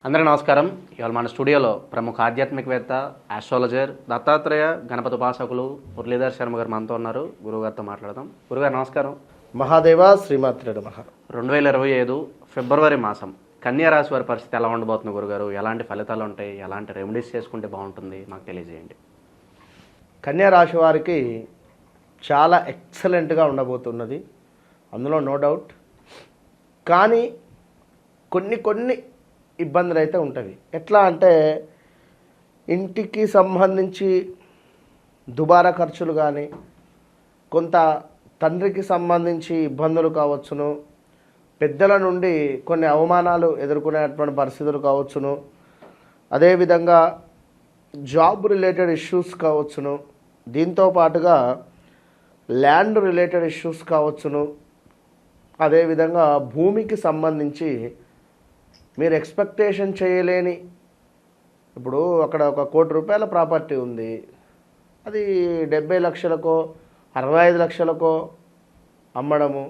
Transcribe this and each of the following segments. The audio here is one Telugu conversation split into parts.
అందరికీ నమస్కారం. ఇవాళ మన స్టూడియోలో ప్రముఖ ఆధ్యాత్మికవేత్త, ఆస్ట్రాలజర్, దత్తాత్రేయ గణపతి ఉపాసకులు మురళీధర్ శర్మ గారు మనతో ఉన్నారు. గురువుగారితో మాట్లాడదాం. గురుగారు నమస్కారం. మహాదేవ శ్రీమాత్రే నమః. 2025 ఫిబ్రవరి మాసం కన్యా రాశి వారి పరిస్థితి ఎలా ఉండబోతుంది గురుగారు? ఎలాంటి ఫలితాలు ఉంటాయి? ఎలాంటి రెమెడీస్ చేసుకుంటే బాగుంటుంది? మాకు తెలియజేయండి. కన్యా రాశి వారికి చాలా ఎక్సలెంట్గా ఉండబోతున్నది, అందులో నో డౌట్. కానీ కొన్ని ఇబ్బందులు అయితే ఉంటాయి. ఎట్లా అంటే ఇంటికి సంబంధించి దుబారా ఖర్చులు కానీ, కొంత తండ్రికి సంబంధించి ఇబ్బందులు కావచ్చును, పెద్దల నుండి కొన్ని అవమానాలు ఎదుర్కొనేటువంటి పరిస్థితులు కావచ్చును, అదేవిధంగా జాబ్ రిలేటెడ్ ఇష్యూస్ కావచ్చును, దీంతో పాటుగా ల్యాండ్ రిలేటెడ్ ఇష్యూస్ కావచ్చును, అదేవిధంగా భూమికి సంబంధించి మీరు ఎక్స్పెక్టేషన్ చేయలేని, ఇప్పుడు అక్కడ ఒక ₹1,00,00,000 ప్రాపర్టీ ఉంది, అది 70 లక్షలకో 65 లక్షలకో అమ్మడము,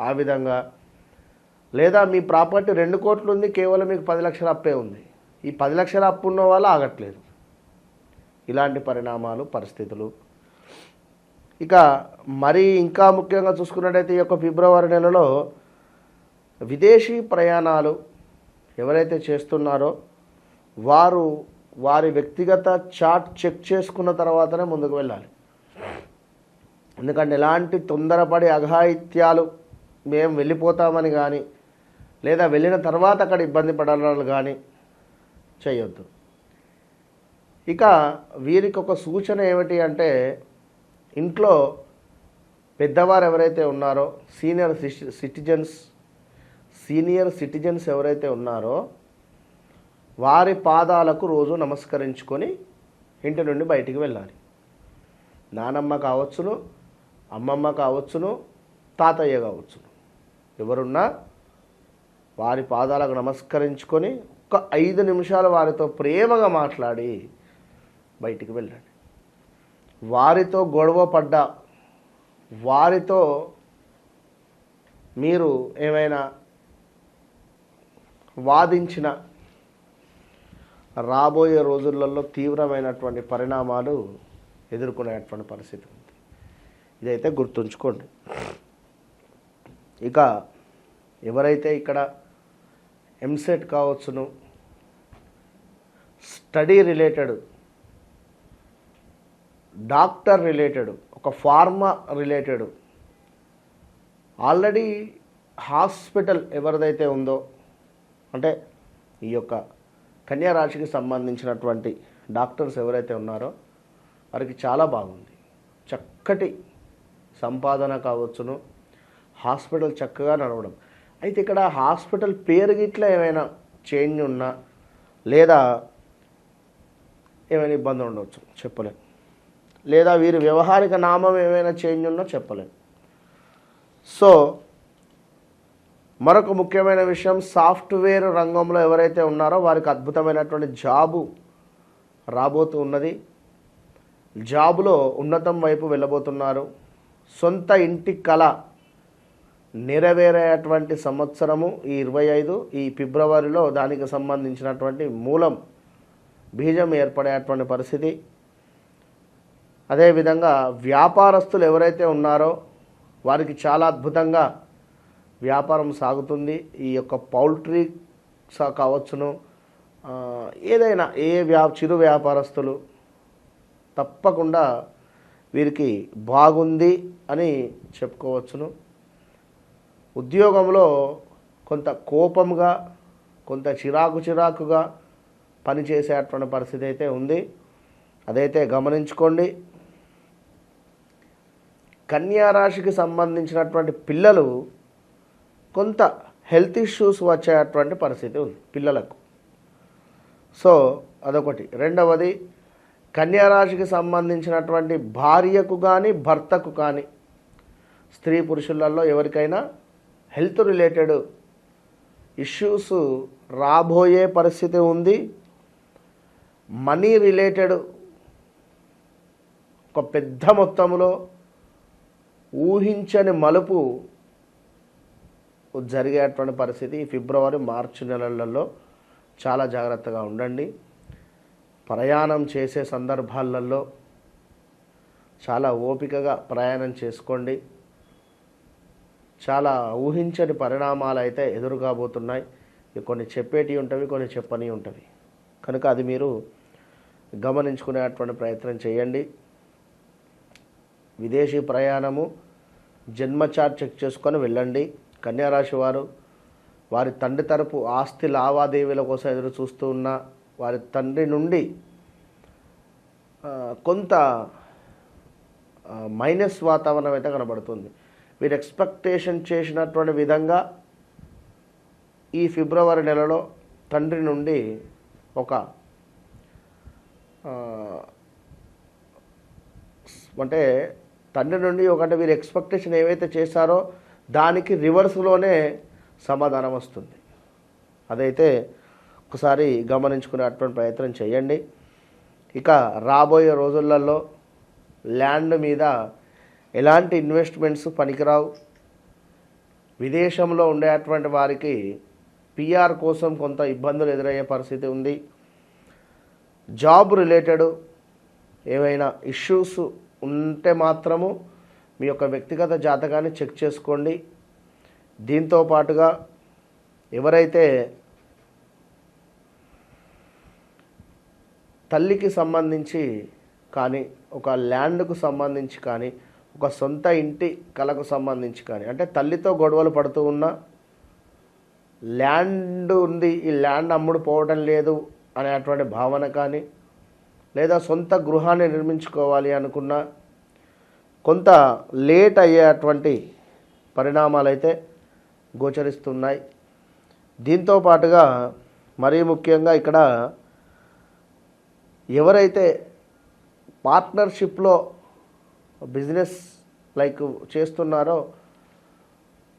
ఆ విధంగా. లేదా మీ ప్రాపర్టీ 2 కోట్లు ఉంది, కేవలం మీకు 10 లక్షల అప్పే ఉంది, ఈ 10 లక్షల అప్పు ఉన్న వాళ్ళు ఆగట్లేదు. ఇలాంటి పరిణామాలు, పరిస్థితులు. ఇక మరి ఇంకా ముఖ్యంగా చూసుకున్నట్టయితే ఈ యొక్క ఫిబ్రవరి నెలలో విదేశీ ప్రయాణాలు ఎవరైతే చేస్తున్నారో వారు వారి వ్యక్తిగత చార్ట్ చెక్ చేసుకున్న తర్వాతనే ముందుకు వెళ్ళాలి. ఎందుకంటే ఎలాంటి తొందరపడి అఘాయిత్యాలు మేము వెళ్ళిపోతామని కానీ, లేదా వెళ్ళిన తర్వాత అక్కడ ఇబ్బంది పడాలని కానీ చేయొద్దు. ఇక వీరికి ఒక సూచన ఏమిటి అంటే, ఇంట్లో పెద్దవారు ఎవరైతే ఉన్నారో, సీనియర్ సిటిజన్స్ ఎవరైతే ఉన్నారో వారి పాదాలకు రోజు నమస్కరించుకొని ఇంటి నుండి బయటికి వెళ్ళాలి. నానమ్మ కావచ్చును, అమ్మమ్మ కావచ్చును, తాతయ్య కావచ్చును, ఎవరున్నా వారి పాదాలకు నమస్కరించుకొని ఒక 5 నిమిషాలు వారితో ప్రేమగా మాట్లాడి బయటికి వెళ్ళండి. వారితో గొడవ పడ్డా, వారితో మీరు ఏమైనా వాదించిన రాబోయే రోజులలో తీవ్రమైనటువంటి పరిణామాలు ఎదుర్కొనేటువంటి పరిస్థితి ఉంది. ఇదైతే గుర్తుంచుకోండి. ఇక ఎవరైతే ఇక్కడ ఎంసెట్ కావచ్చును, స్టడీ రిలేటెడ్, డాక్టర్ రిలేటెడ్, ఒక ఫార్మా రిలేటెడ్, ఆల్రెడీ హాస్పిటల్ ఎవరిదైతే ఉందో, అంటే ఈ యొక్క కన్యా రాశికి సంబంధించినటువంటి డాక్టర్స్ ఎవరైతే ఉన్నారో వారికి చాలా బాగుంది. చక్కటి సంపాదన కావచ్చును, హాస్పిటల్ చక్కగా నడవడం. అయితే ఇక్కడ హాస్పిటల్ పేరు గిట్లా ఏమైనా చేంజ్ ఉన్నా, లేదా ఏమైనా ఇబ్బంది ఉండవచ్చు, చెప్పలేం. లేదా వీరి వ్యవహారిక నామం ఏమైనా చేంజ్ ఉన్నా చెప్పలేం. సో మరొక ముఖ్యమైన విషయం, సాఫ్ట్వేర్ రంగంలో ఎవరైతే ఉన్నారో వారికి అద్భుతమైనటువంటి జాబు రాబోతూ ఉన్నది. జాబులో ఉన్నతం వైపు వెళ్ళబోతున్నారు. సొంత ఇంటి కళ నెరవేరేటువంటి సంవత్సరము ఈ 25, ఈ ఫిబ్రవరిలో దానికి సంబంధించినటువంటి మూలం, బీజం ఏర్పడేటువంటి పరిస్థితి. అదేవిధంగా వ్యాపారస్తులు ఎవరైతే ఉన్నారో వారికి చాలా అద్భుతంగా వ్యాపారం సాగుతుంది. ఈ యొక్క పౌల్ట్రీ కావచ్చును, ఏదైనా చిరు వ్యాపారస్తులు తప్పకుండా వీరికి బాగుంది అని చెప్పుకోవచ్చును. ఉద్యోగంలో కొంత కోపంగా, కొంత చిరాకుగా పనిచేసేటువంటి పరిస్థితి అయితే ఉంది, అదైతే గమనించుకోండి. కన్యా రాశికి సంబంధించినటువంటి పిల్లలు కొంత హెల్త్ ఇష్యూస్ వచ్చేటువంటి పరిస్థితి ఉంది పిల్లలకు. సో అదొకటి. రెండవది, కన్యా రాశికి సంబంధించినటువంటి భార్యకు కానీ భర్తకు కానీ, స్త్రీ పురుషులలో ఎవరికైనా హెల్త్ రిలేటెడ్ ఇష్యూస్ రాబోయే పరిస్థితి ఉంది. మనీ రిలేటెడ్ ఒక పెద్ద మొత్తంలో ఊహించని మలుపు జరిగేటువంటి పరిస్థితి ఫిబ్రవరి మార్చి నెలలలో చాలా జాగ్రత్తగా ఉండండి. ప్రయాణం చేసే సందర్భాలలో చాలా ఓపికగా ప్రయాణం చేసుకోండి. చాలా ఊహించని పరిణామాలు అయితే ఎదురుకాబోతున్నాయి. కొన్ని చెప్పేటివి ఉంటవి, కొన్ని చెప్పని ఉంటవి. కనుక అది మీరు గమనించుకునేటువంటి ప్రయత్నం చేయండి. విదేశీ ప్రయాణము జన్మ చార్ట్ చెక్ చేసుకొని వెళ్ళండి. కన్యారాశి వారు వారి తండ్రి తరపు ఆస్తి లావాదేవీల కోసం ఎదురు చూస్తూ ఉన్న వారి తండ్రి నుండి కొంత మైనస్ వాతావరణం అయితే కనబడుతుంది. మీరు ఎక్స్పెక్టేషన్ చేసినటువంటి విధంగా ఈ ఫిబ్రవరి నెలలో తండ్రి నుండి ఒక అంటే తండ్రి నుండి ఒకటి మీరు ఎక్స్పెక్టేషన్ ఏవైతే చేశారో దానికి రివర్స్లోనే సమాధానం వస్తుంది. అదైతే ఒకసారి గమనించుకునేటువంటి ప్రయత్నం చేయండి. ఇక రాబోయే రోజులలో ల్యాండ్ మీద ఎలాంటి ఇన్వెస్ట్మెంట్స్ పనికిరావు. విదేశంలో ఉండేటువంటి వారికి పిఆర్ కోసం కొంత ఇబ్బందులు ఎదురయ్యే పరిస్థితి ఉంది. జాబ్ రిలేటెడ్ ఏవైనా ఇష్యూస్ ఉంటే మాత్రము మీ యొక్క వ్యక్తిగత జాతకాన్ని చెక్ చేసుకోండి. దీంతో పాటుగా ఎవరైతే తల్లికి సంబంధించి కానీ ఒక ల్యాండ్కు సంబంధించి కానీ ఒక సొంత ఇంటి కళకు సంబంధించి కానీ అంటే తల్లితో గొడవలు పడుతూ ఉన్న ల్యాండ్ ఉంది, ఈ ల్యాండ్ అమ్ముడు పోవడం లేదు అనేటువంటి భావన కానీ లేదా సొంత గృహాన్ని నిర్మించుకోవాలి అనుకున్న కొంత లేట్ అయ్యేటువంటి పరిణామాలు అయితే గోచరిస్తున్నాయి. దీంతో పాటుగా మరీ ముఖ్యంగా ఇక్కడ ఎవరైతే పార్ట్నర్షిప్లో బిజినెస్ లైక్ చేస్తున్నారో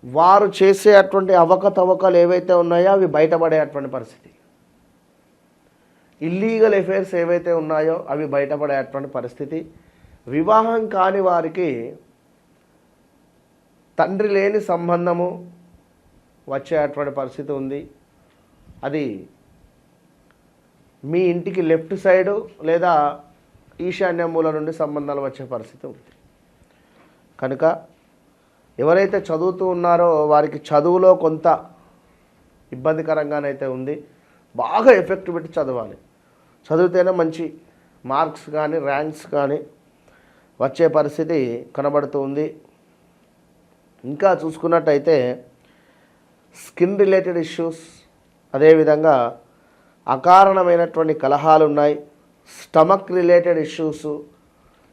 వారు చేసేటువంటి అవకతవకలు ఏవైతే ఉన్నాయో అవి బయటపడేటువంటి పరిస్థితి. ఇల్లీగల్ అఫైర్స్ ఏవైతే ఉన్నాయో అవి బయటపడేటువంటి పరిస్థితి. వివాహం కాని వారికి తండ్రి లేని సంబంధము వచ్చేటువంటి పరిస్థితి ఉంది. అది మీ ఇంటికి లెఫ్ట్ సైడు లేదా ఈశాన్య మూల నుండి సంబంధాలు వచ్చే పరిస్థితి ఉంది. కనుక ఎవరైతే చదువుతూ ఉన్నారో వారికి చదువులో కొంత ఇబ్బందికరంగానైతే ఉంది. బాగా ఎఫెక్ట్ పెట్టి చదవాలి. చదివితేనే మంచి మార్క్స్ కానీ ర్యాంక్స్ కానీ వచ్చే పరిస్థితి కనబడుతూ ఉంది. ఇంకా చూసుకున్నట్టయితే స్కిన్ రిలేటెడ్ ఇష్యూస్, అదేవిధంగా అకారణమైనటువంటి కలహాలు ఉన్నాయి. స్టమక్ రిలేటెడ్ ఇష్యూస్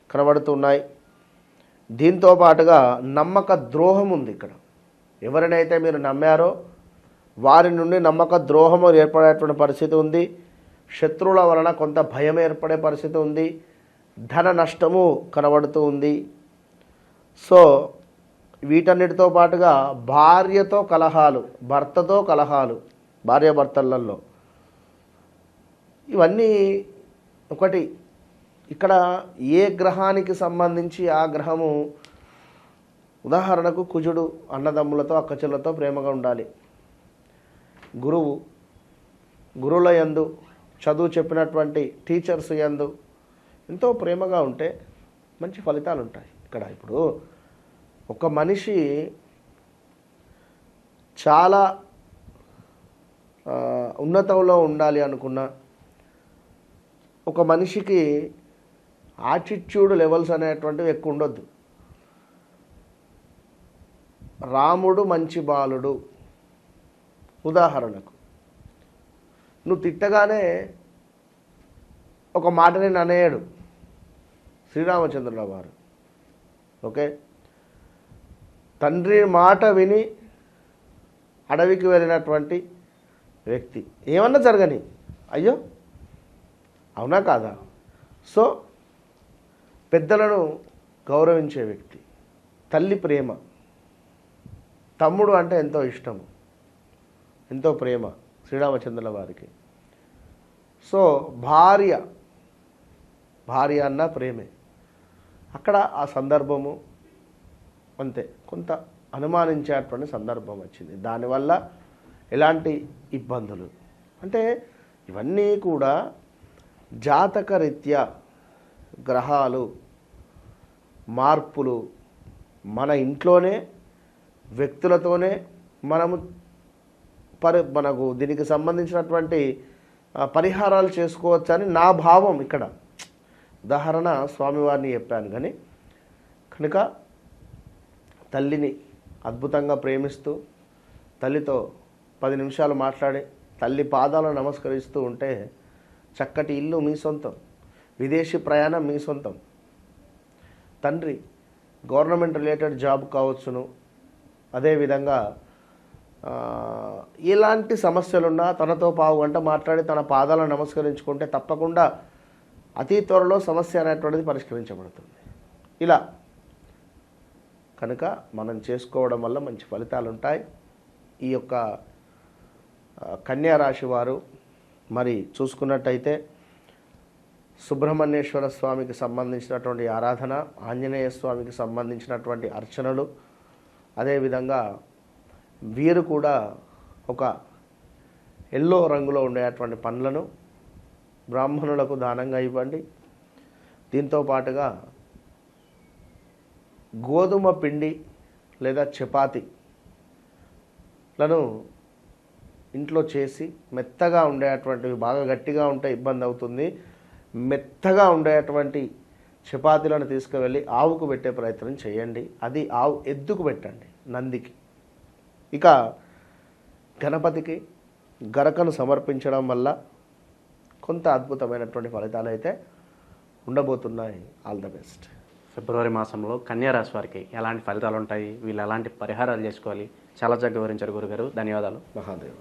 కనబడుతున్నాయి. దీంతో పాటుగా నమ్మక ద్రోహం ఉంది. ఇక్కడ ఎవరినైతే మీరు నమ్మారో వారి నుండి నమ్మక ద్రోహం ఏర్పడేటువంటి పరిస్థితి ఉంది. శత్రువుల వలన కొంత భయం ఏర్పడే పరిస్థితి ఉంది. ధన నష్టము కనబడుతూ ఉంది. సో వీటన్నిటితో పాటుగా భార్యతో కలహాలు, భర్తతో కలహాలు, భార్యాభర్తలలో ఇవన్నీ ఒకటి. ఇక్కడ ఏ గ్రహానికి సంబంధించి ఆ గ్రహము, ఉదాహరణకు కుజుడు అన్నదమ్ములతో అక్కచెల్లతో ప్రేమగా ఉండాలి. గురువుల యందు, చదువు చెప్పినటువంటి టీచర్స్ యందు ఎంతో ప్రేమగా ఉంటే మంచి ఫలితాలు ఉంటాయి. ఇక్కడ ఇప్పుడు ఒక మనిషి చాలా ఉన్నతంలో ఉండాలి అనుకున్న ఒక మనిషికి యాటిట్యూడ్ లెవెల్స్ అనేటువంటివి ఎక్కువ ఉండొద్దు. రాముడు మంచి బాలుడు, ఉదాహరణకు నువ్వు తిట్టగానే ఒక మాటని అనేయడు శ్రీరామచంద్రుల వారు. ఓకే, తండ్రి మాట విని అడవికి వెళ్ళినటువంటి వ్యక్తి ఏమన్నా జరగని అయ్యో అవునా కాదా. సో పెద్దలను గౌరవించే వ్యక్తి, తల్లి ప్రేమ, తమ్ముడు అంటే ఎంతో ఇష్టము, ఎంతో ప్రేమ శ్రీరామచంద్రుల వారికి. సో భార్య అన్న ప్రేమే. అక్కడ ఆ సందర్భము అంతే కొంత అనుమానించేటువంటి సందర్భం వచ్చింది. దానివల్ల ఎలాంటి ఇబ్బందులు అంటే ఇవన్నీ కూడా జాతక రీత్యా గ్రహాలు మార్పులు మన ఇంట్లోనే వ్యక్తులతోనే మనకు దీనికి సంబంధించినటువంటి పరిహారాలు చేసుకోవచ్చని నా భావం. ఇక్కడ ఉదాహరణ స్వామివారిని చెప్పాను. కానీ కనుక తల్లిని అద్భుతంగా ప్రేమిస్తూ తల్లితో 10 నిమిషాలు మాట్లాడి తల్లి పాదాలను నమస్కరిస్తూ ఉంటే చక్కటి ఇల్లు మీ సొంతం, విదేశీ ప్రయాణం మీ సొంతం. తండ్రి గవర్నమెంట్ రిలేటెడ్ జాబ్ కావచ్చును. అదేవిధంగా ఎలాంటి సమస్యలున్నా తనతో పావు గంట మాట్లాడి తన పాదాలను నమస్కరించుకుంటే తప్పకుండా అతి త్వరలో సమస్య అనేటువంటిది పరిష్కరించబడుతుంది. ఇలా కనుక మనం చేసుకోవడం వల్ల మంచి ఫలితాలు ఉంటాయి. ఈ యొక్క కన్యా రాశి వారు మరి చూసుకున్నట్టయితే సుబ్రహ్మణ్యేశ్వర స్వామికి సంబంధించినటువంటి ఆరాధన, ఆంజనేయ స్వామికి సంబంధించినటువంటి అర్చనలు, అదేవిధంగా వీరు కూడా ఒక ఎల్లో రంగులో ఉండేటువంటి పండ్లను బ్రాహ్మణులకు దానంగా ఇవ్వండి. దీంతో పాటుగా గోధుమ పిండి లేదా చపాతీలను ఇంట్లో చేసి మెత్తగా ఉండేటువంటివి, బాగా గట్టిగా ఉంటే ఇబ్బంది అవుతుంది, మెత్తగా ఉండేటువంటి చపాతీలను తీసుకువెళ్ళి ఆవుకు పెట్టే ప్రయత్నం చేయండి. అది ఆవు ఎద్దుకు పెట్టండి, నందికి. ఇక గణపతికి గరకను సమర్పించడం వల్ల కొంత అద్భుతమైనటువంటి ఫలితాలు అయితే ఉండబోతున్నాయి. All the best. ఫిబ్రవరి మాసంలో కన్యా రాశి వారికి ఎలాంటి ఫలితాలు ఉంటాయి, వీళ్ళు ఎలాంటి పరిహారాలు చేసుకోవాలి, చాలా చక్కగా వివరించారు గురుగారు. ధన్యవాదాలు. మహాదేవ.